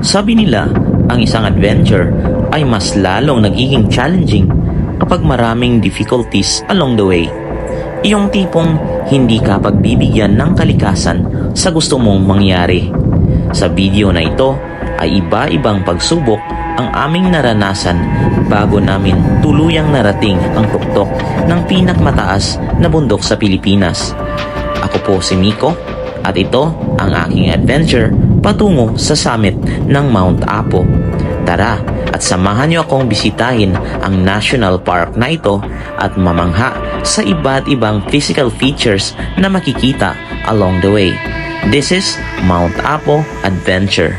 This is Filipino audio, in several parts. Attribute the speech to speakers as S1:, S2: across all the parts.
S1: Sabi nila, ang isang adventure ay mas lalong nagiging challenging kapag maraming difficulties along the way. Yung tipong hindi ka pagbibigyan ng kalikasan sa gusto mong mangyari. Sa video na ito ay iba-ibang pagsubok ang aming naranasan bago namin tuluyang narating ang tuktok ng pinakmataas na bundok sa Pilipinas. Ako po si Miko at ito ang aking adventure patungo sa summit ng Mount Apo. Tara at samahan niyo akong bisitahin ang national park na ito at mamangha sa iba't ibang physical features na makikita along the way. This is Mount Apo Adventure.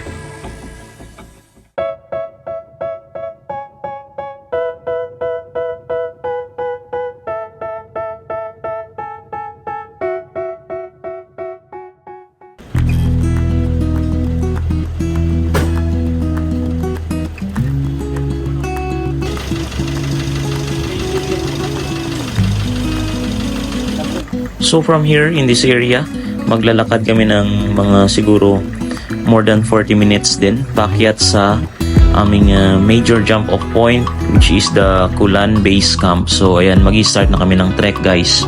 S1: So from here in this area, maglalakad kami ng mga siguro more than 40 minutes din paakyat sa aming major jump off point, which is the Kulan Base Camp. So ayan, mag-start na kami ng trek, guys.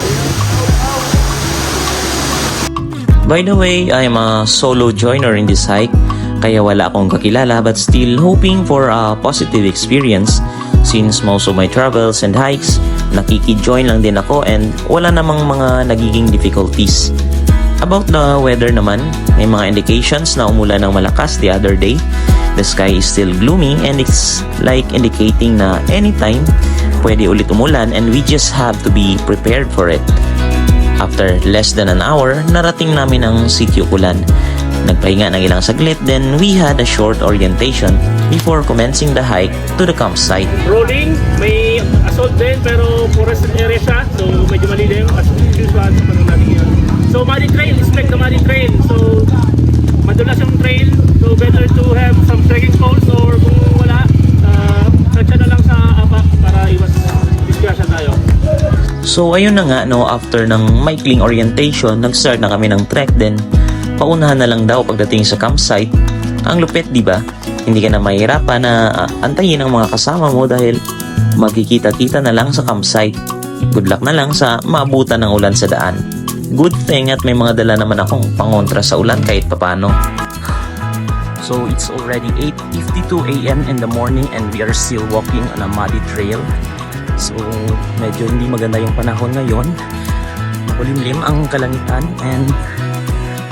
S1: By the way, I'm a solo joiner in this hike, kaya wala akong kakilala, but still hoping for a positive experience since most of my travels and hikes, nakiki-join lang din ako and wala namang mga nagiging difficulties. About the weather naman, may mga indications na umulan ng malakas the other day. The sky is still gloomy and it's like indicating na anytime pwede ulit umulan and we just have to be prepared for it. After less than an hour, narating namin ang Sitio Kulan. Nagpahinga ng ilang saglit, then we had a short orientation before commencing the hike to the campsite.
S2: Rolling, may assault din pero forest area siya, so medyo malilim as usual sa panahon natin yun. So muddy trail, expect the muddy trail. So madulas yung trail, so better to have some trekking poles or kung wala, tansya na lang sa apak para iwas disgrasya tayo.
S1: So ayun na nga, no, after ng maikling orientation, nag-start na kami ng trek din. Paunahan na lang daw pagdating sa campsite. Ang lupit, di ba? Hindi ka na mahirapan na antayin ang mga kasama mo dahil magkikita-kita na lang sa campsite. Good luck na lang sa maabutan ng ulan sa daan. Good thing at may mga dala naman akong pangontra sa ulan kahit papano. So it's already 8:52 AM in the morning and we are still walking on a muddy trail. So medyo hindi maganda yung panahon ngayon. Makulimlim ang kalangitan and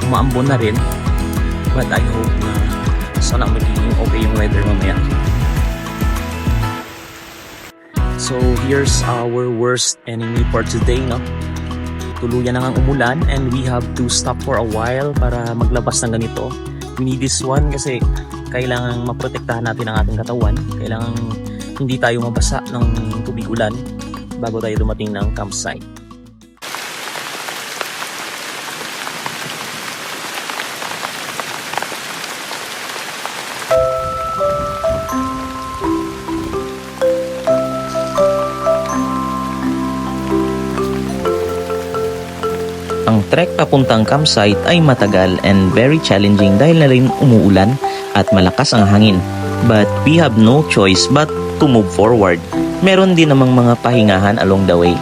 S1: umaambon na rin, but I hope na sana magiging okay yung weather mamaya. So here's our worst enemy for today, no? Tuluyan na ngang umulan and we have to stop for a while para maglabas ng ganito. We need this one kasi kailangan maprotektahan natin ang ating katawan. Kailangan hindi tayo mabasa ng tubig ulan bago tayo dumating ng campsite. Ang trek papuntang campsite ay matagal and very challenging dahil na rin umuulan at malakas ang hangin. But we have no choice but to move forward. Meron din namang mga pahingahan along the way.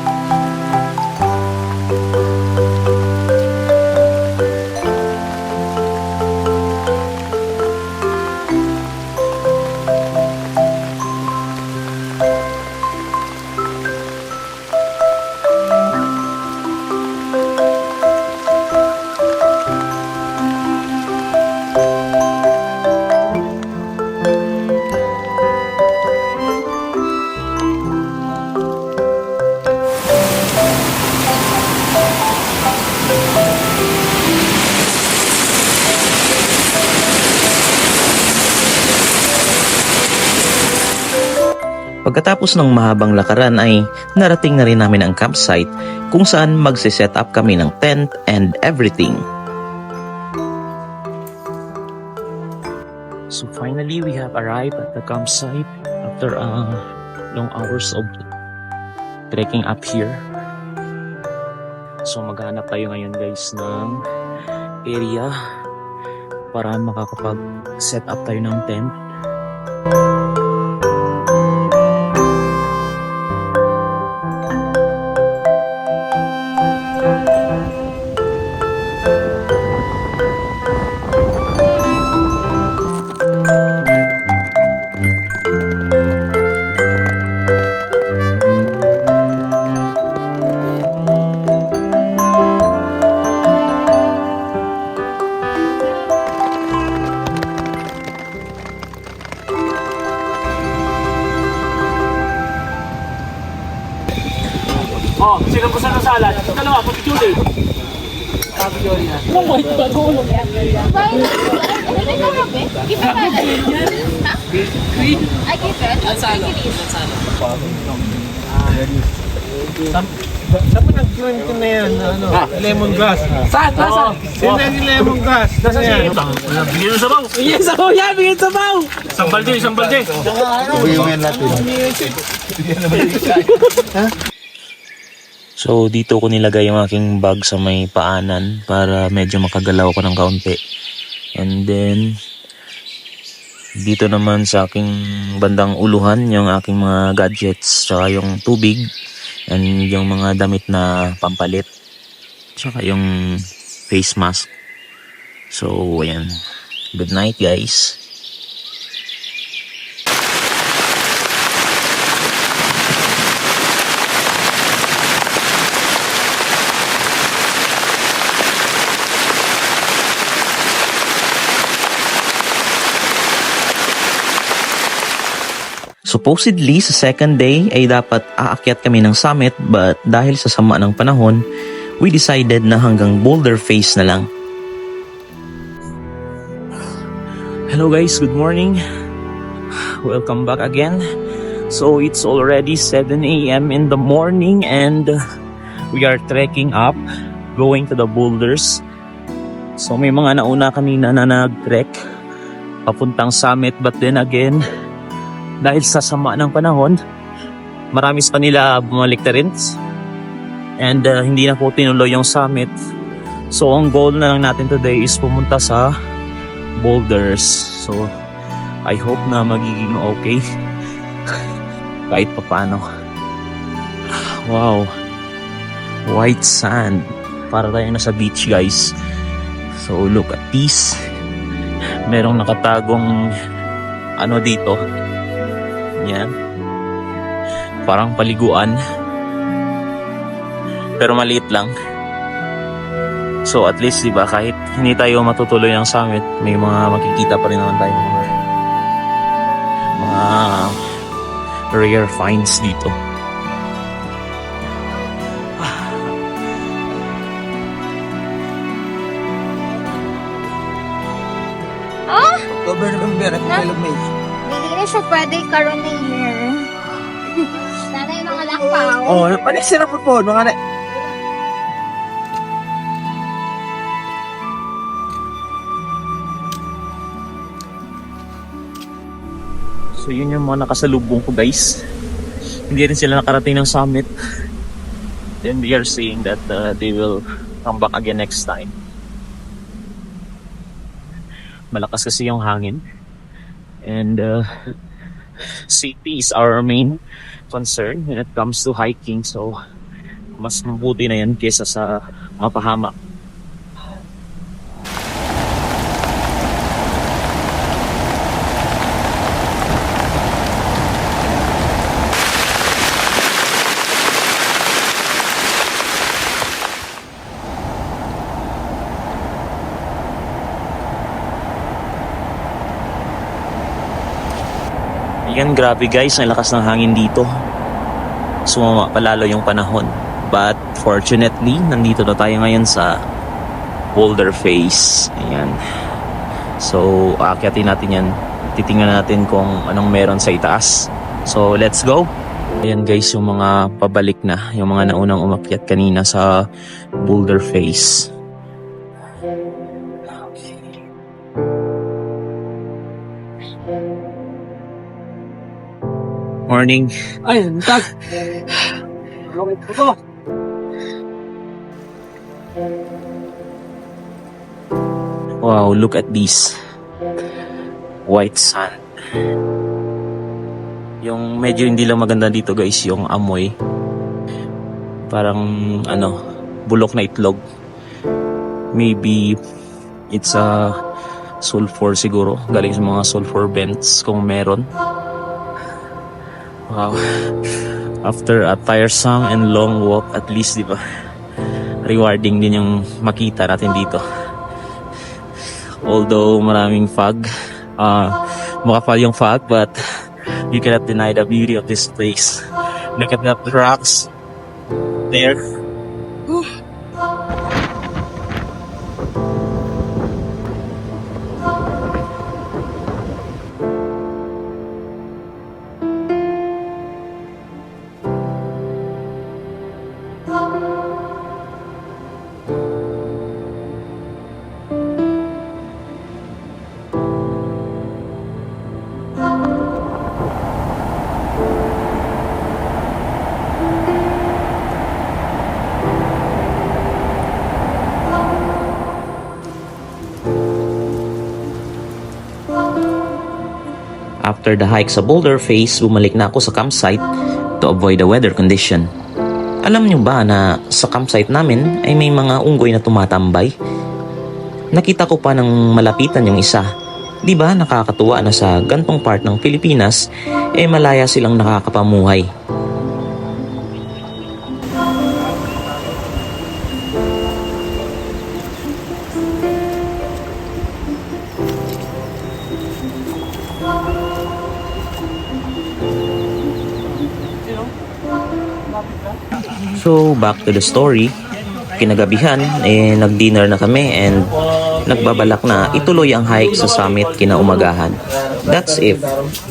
S1: Pagkatapos ng mahabang lakaran ay narating na rin namin ang campsite kung saan magsiset up kami ng tent and everything. So finally, we have arrived at the campsite after long hours of trekking up here. So maghanap tayo ngayon guys ng area para makakapag-set up tayo ng tent.
S2: Oh, sino gusto ng salad? Dalawa, pati Julie. Sabi Julie na. Oh my God, tulog.
S3: I give it.
S4: Ansalo.
S5: Saan mo nag-drink na yan? Ano? Lemongrass.
S4: Saan? Saan?
S5: Sino yung lemongrass?
S2: Nasa si... Bigyan ng sabaw.
S4: Bigyan sa kuya! Bigyan sa baw!
S2: Isang balde, isang balde.
S5: Uwiwin natin.
S1: So dito ko nilagay yung aking bag sa may paanan para medyo makagalaw ko ng kaunti. And then dito naman sa aking bandang uluhan yung aking mga gadgets, tsaka yung tubig, and yung mga damit na pampalit, tsaka yung face mask. So ayan, good night guys. Supposedly sa second day ay dapat aakyat kami ng summit, but dahil sa sama ng panahon, we decided na hanggang Boulder Face na lang. Hello guys, good morning. Welcome back again. So it's already 7 a.m. in the morning and we are trekking up, going to the boulders. So may mga nauna kanina na nag-trek papuntang summit, but then again, dahil sa sama ng panahon, marami sa kanila bumalik na rin. And hindi na po tinuloy yung summit. So ang goal na lang natin today is pumunta sa boulders. So I hope na magiging okay. Kahit pa paano. Wow. White sand. Para tayo nasa beach guys. So look at this. Merong nakatagong ano dito. Yan. Parang paliguan. Pero maliit lang. So at least diba, kahit hindi tayo matutuloy ng summit, may mga makikita pa rin naman tayo mga rare finds dito.
S4: October, November, at May.
S3: Hindi na siya pwede karoon na year. Sana yung mga lakpaw.
S4: Oh, panisira po mga na.
S1: So yun yung mga nakasalubong ko guys. Hindi rin sila nakarating ng summit. Then they are saying that they will come back again next time. Malakas kasi yung hangin. And safety is our main concern when it comes to hiking. So mas mabuti na yan kesa sa mapahamak. Ayan, grabe guys, ang lakas ng hangin dito. Sumama palalo yung panahon. But fortunately, nandito na tayo ngayon sa Boulder Face. Ayan. So, aakyatin natin yan. Titingnan natin kung anong meron sa itaas. So, let's go! Ayan guys, yung mga pabalik na. Yung mga naunang umakyat kanina sa Boulder Face. Morning.
S4: Ay, tag. Ito.
S1: Wow, look at this. White sand. Yung medyo hindi lang maganda dito guys, yung amoy. Parang bulok na itlog. Maybe it's a sulfur siguro. Galing sa mga sulfur vents kung meron. Wow. After a tiresome and long walk, at least, di ba? Rewarding din yung makita natin dito. Although maraming fog, makapal yung fog, but you cannot deny the beauty of this place. Look at that rocks there. After the hike sa Boulder Face, bumalik na ako sa campsite to avoid the weather condition. Alam nyo ba na sa campsite namin ay may mga unggoy na tumatambay? Nakita ko pa ng malapitan yung isa. Di ba nakakatuwa na sa gantong part ng Pilipinas, malaya silang nakakapamuhay. So, back to the story. Kinagabihan, nag-dinner na kami and nagbabalak na ituloy ang hike sa summit kinaumagahan. That's if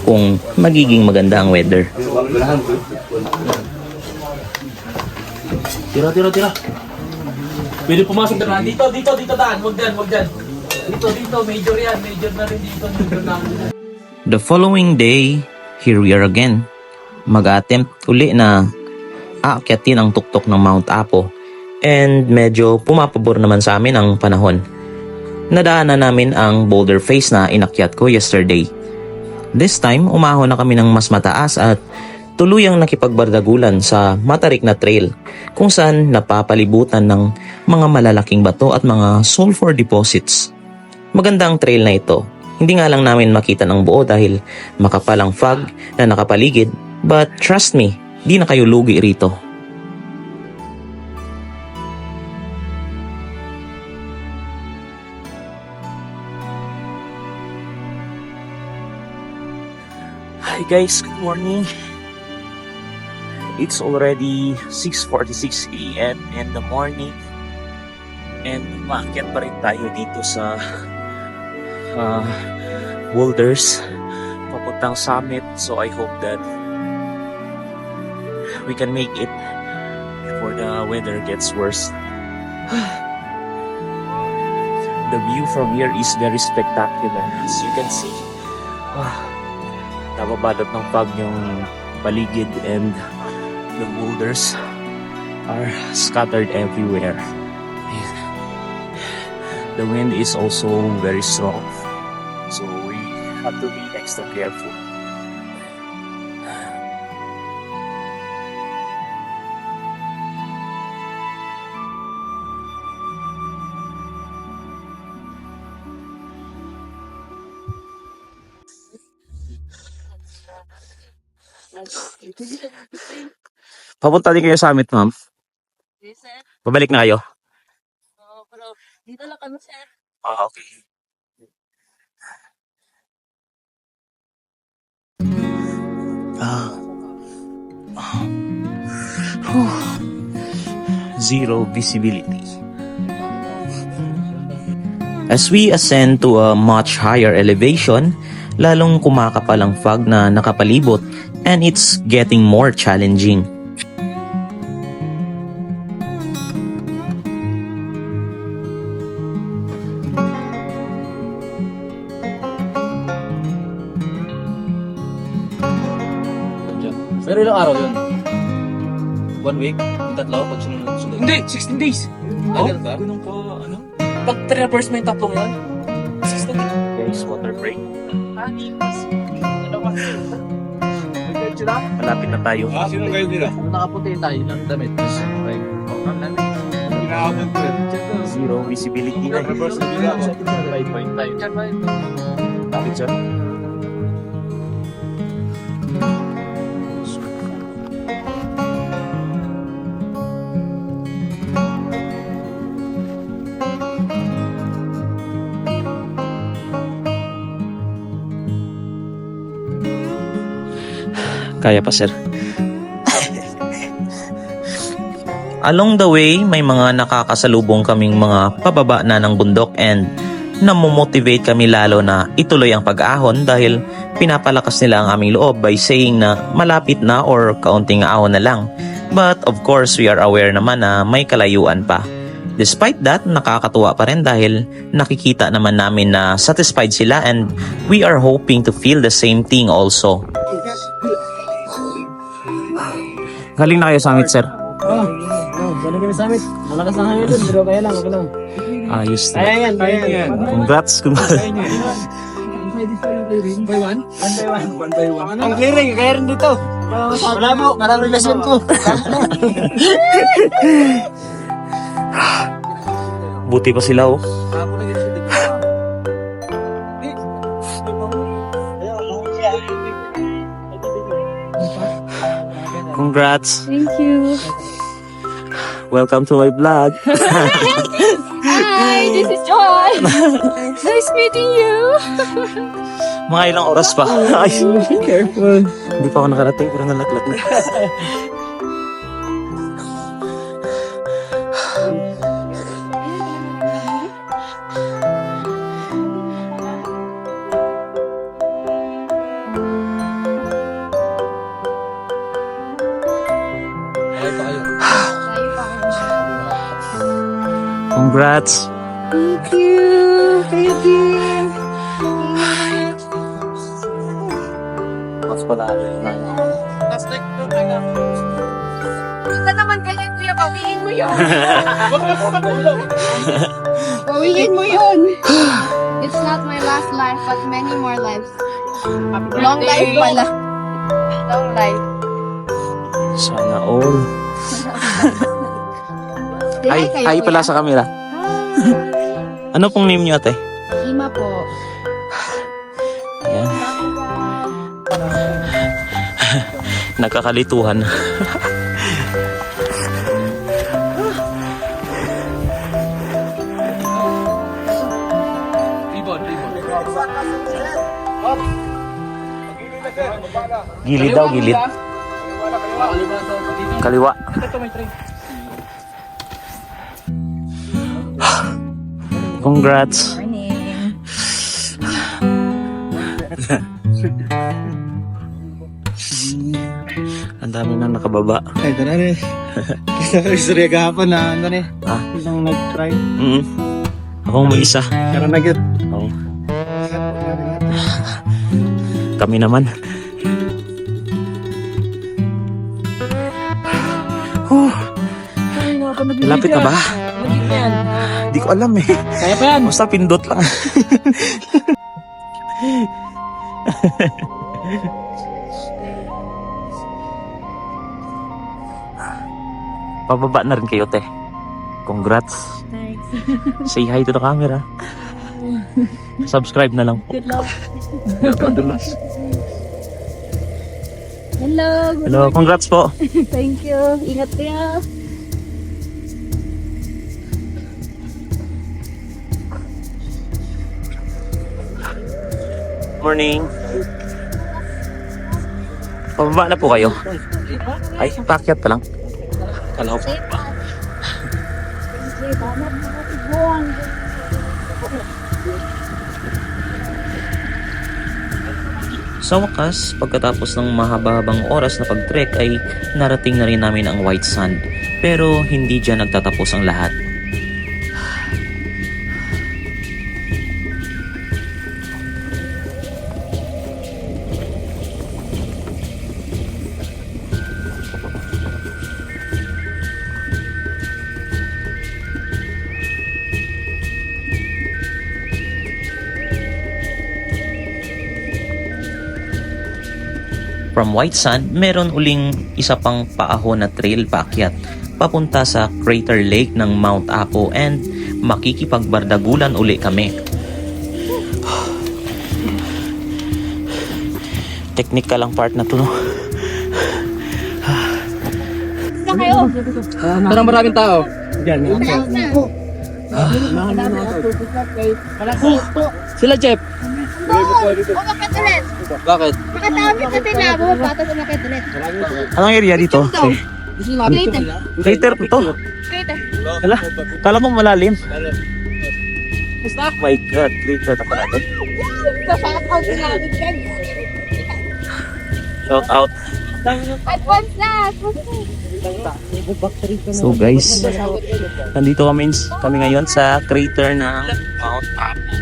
S1: kung magiging maganda ang weather.
S2: Tira. Pwede pumasok na. Dito, daan. Wag dyan. Dito, major yan. Major na rin dito.
S1: The following day, here we are again. Mag-attempt uli na aakyatin ang tuktok ng Mount Apo and medyo pumapabor naman sa amin ang panahon. Nadaanan namin ang Boulder Face na inakyat ko yesterday. This time, umahon na kami ng mas mataas at tuluyang nakipagbardagulan sa matarik na trail kung saan napapalibutan ng mga malalaking bato at mga sulfur deposits. Maganda ang trail na ito. Hindi nga lang namin makita ng buo dahil makapal ang fog na nakapaligid, but trust me, di na kayo lugi rito. Hi guys, good morning. It's already 6:46 AM in the morning and umakyat pa rin tayo dito sa boulders papuntang summit, so I hope that we can make it before the weather gets worse. The view from here is very spectacular. As you can see, nababalot ng fog yung paligid and the boulders are scattered everywhere. The wind is also very strong, so we have to be extra careful. Papunta din kayo sa summit, ma'am?
S3: Yes, sir.
S1: Pabalik na kayo?
S3: Pero dito lang kami, sir.
S1: Okay. Zero visibility. As we ascend to a much higher elevation, lalong kumakapal ang fog na nakapalibot and it's getting more challenging.
S6: Pero ilang araw yun? 1 week? Yung tatlo? Pag sunod?
S2: Hindi, 16 days.
S6: Ganun ba?
S2: Ganun ka, ano?
S6: Pag 3 hours mo yung tatlong yun?
S1: Guys, water break. Malapit na tayo.
S5: Sino kayo nila?
S6: Nakaputi tayo ng damit. Right.
S1: Zero visibility na.
S6: 5 point tayo.
S1: Lapit siya. Kaya pa, sir. Along the way, may mga nakakasalubong kaming mga pababa na ng bundok and namomotivate kami lalo na ituloy ang pag-ahon dahil pinapalakas nila ang aming loob by saying na malapit na or kaunting ahon na lang. But of course, we are aware naman na may kalayuan pa. Despite that, nakakatuwa pa rin dahil nakikita naman namin na satisfied sila and we are hoping to feel the same thing also. Galing na kayo summit, sir.
S4: Galing kami sa amin. Malakas na kami dun, pero kaya lang, okay lang.
S1: Ayos na.
S4: Kaya yan.
S1: Congrats.
S4: Ang clearing, kaya rin dito. Wala mo, marang relasyon ko.
S1: Buti pa sila, oh. Congrats.
S3: Thank you.
S1: Welcome to my vlog.
S3: Hi, this is Joy. Nice meeting you.
S1: Mga ilang oras pa. Ay,
S4: Careful.
S1: hindi pa ako nakarating pero nalaglag na. Congrats.
S3: Thank you. Thank you.
S1: Mas pala.
S3: Ito naman kaya kuya, pawiin mo yun. Pawiin mo yun. It's not my last life, but many more lives. Long life pala. Long life.
S1: Sana all.
S3: Hi kayo,
S1: Ay pala
S3: kuya.
S1: sa camera. Ano pong name niyo, ate?
S3: Ima po.
S1: Ayan. Nagkakalituhan. Gilid daw, gilid. Kaliwa. Congrats.
S3: Morning.
S1: Ang dami nang nakababa.
S4: Ay, ito na rin. Kita ko istorya gahapon na, ano rin.
S1: Ah.
S4: Isang nag-try.
S1: Akong may isa.
S4: Pero nag-get.
S1: Oo. Kami naman. Lapit na ba? Di ko alam eh.
S4: Kaya pa yan.
S1: Basta pindot lang. Pababa na rin kayo, te. Congrats.
S3: Thanks.
S1: Say hi to the camera. Subscribe na lang po.
S3: Good luck.
S1: Padulas.
S3: Hello. Good
S1: Hello, congrats po.
S3: Thank you. Ingat kayo.
S1: Morning. Pababa na po kayo. Ay, pakyat pa lang. Kala ko. Sa wakas, pagkatapos ng mahaba-habang oras na pag-trek ay narating na rin namin ang White Sand. Pero hindi dyan nagtatapos ang lahat. From White Sand, meron uling isa pang paahon na trail paakyat papunta sa Crater Lake ng Mount Apo and makikipagbardagulan uli kami. Technical ang part na to, no?
S3: Saan kayo?
S4: Parang maraming tao. Sila Jeff.
S3: Umakit ulit.
S4: Bakit?
S3: Makatawid sa tinabo, patas umakit ulit.
S1: Anong area dito?
S3: Crater.
S1: Crater to.
S3: Crater.
S1: Hala, kala mo malalim. My God, crater na pala.
S3: Shout out sa namin, Ken.
S1: Shout out.
S3: Advance na!
S1: So guys, nandito kami ngayon sa crater ng Mount Apo.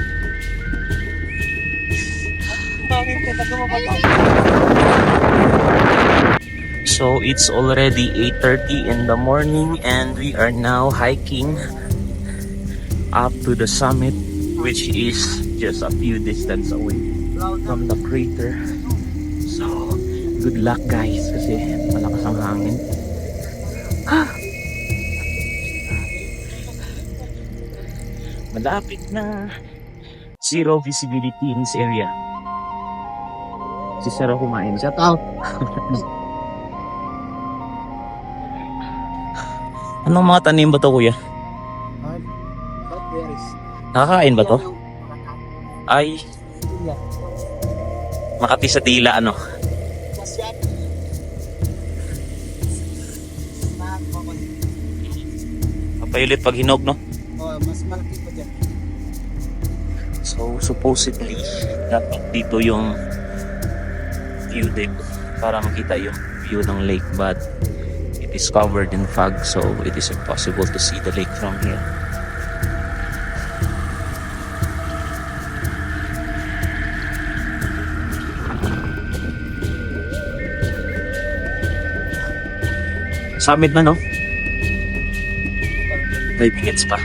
S1: So it's already 8:30 in the morning and we are now hiking up to the summit, which is just a few distance away from the crater. So good luck guys kasi malakas ang hangin. Malapit na. Zero visibility in this area. Si Sarah kumain. Shout out. Anong mga tanim ba to, kuya? Nakakain ba to? Ay. Makati sa tila, ano? Mapayulit pag hinog, no?
S4: Mas malaki pa dyan.
S1: So, supposedly, dapat dito yung view deck para makita yung view ng lake, but it is covered in fog, so it is impossible to see the lake from here. Summit na, no? 5 minutes pa.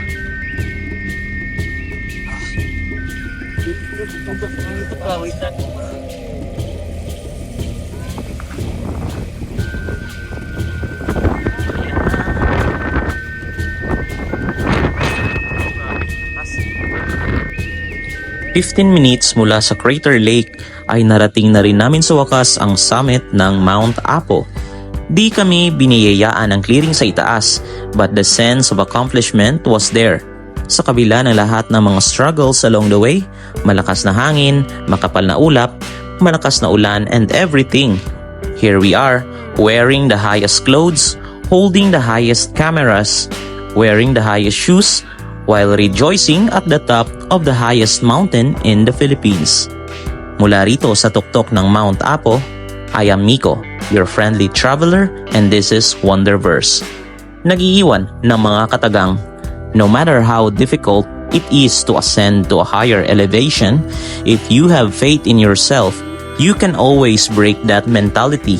S1: "15 minutes mula sa Crater Lake ay narating na rin namin sa wakas ang summit ng Mount Apo. Di kami biniyayaan ng clearing sa itaas, but the sense of accomplishment was there. Sa kabila ng lahat ng mga struggles along the way, malakas na hangin, makapal na ulap, malakas na ulan and everything. Here we are, wearing the highest clothes, holding the highest cameras, wearing the highest shoes, while rejoicing at the top of the highest mountain in the Philippines." Mula rito sa tuktok ng Mount Apo, I am Miko, your friendly traveler, and this is Wonderverse. Nag-iiwan ng mga katagang, no matter how difficult it is to ascend to a higher elevation, if you have faith in yourself, you can always break that mentality.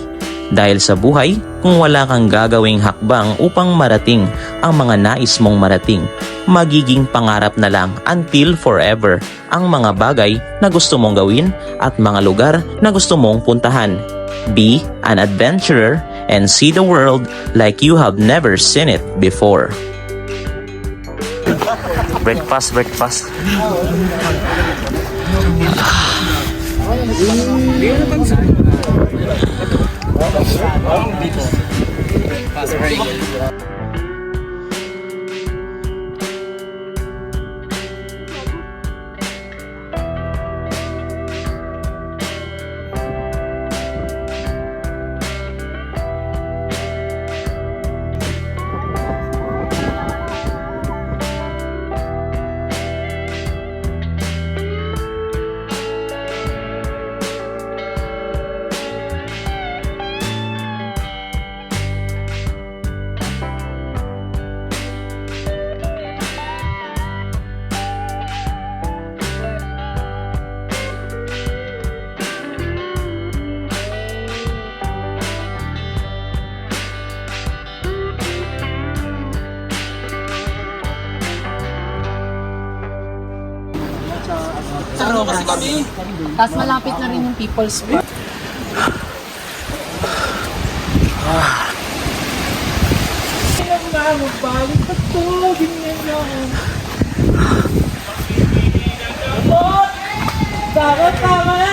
S1: Dahil sa buhay, kung wala kang gagawing hakbang upang marating ang mga nais mong marating, magiging pangarap na lang until forever ang mga bagay na gusto mong gawin at mga lugar na gusto mong puntahan. Be an adventurer and see the world like you have never seen it before. Breakfast.
S7: Tapos malapit na rin yung People's Park.
S2: Tama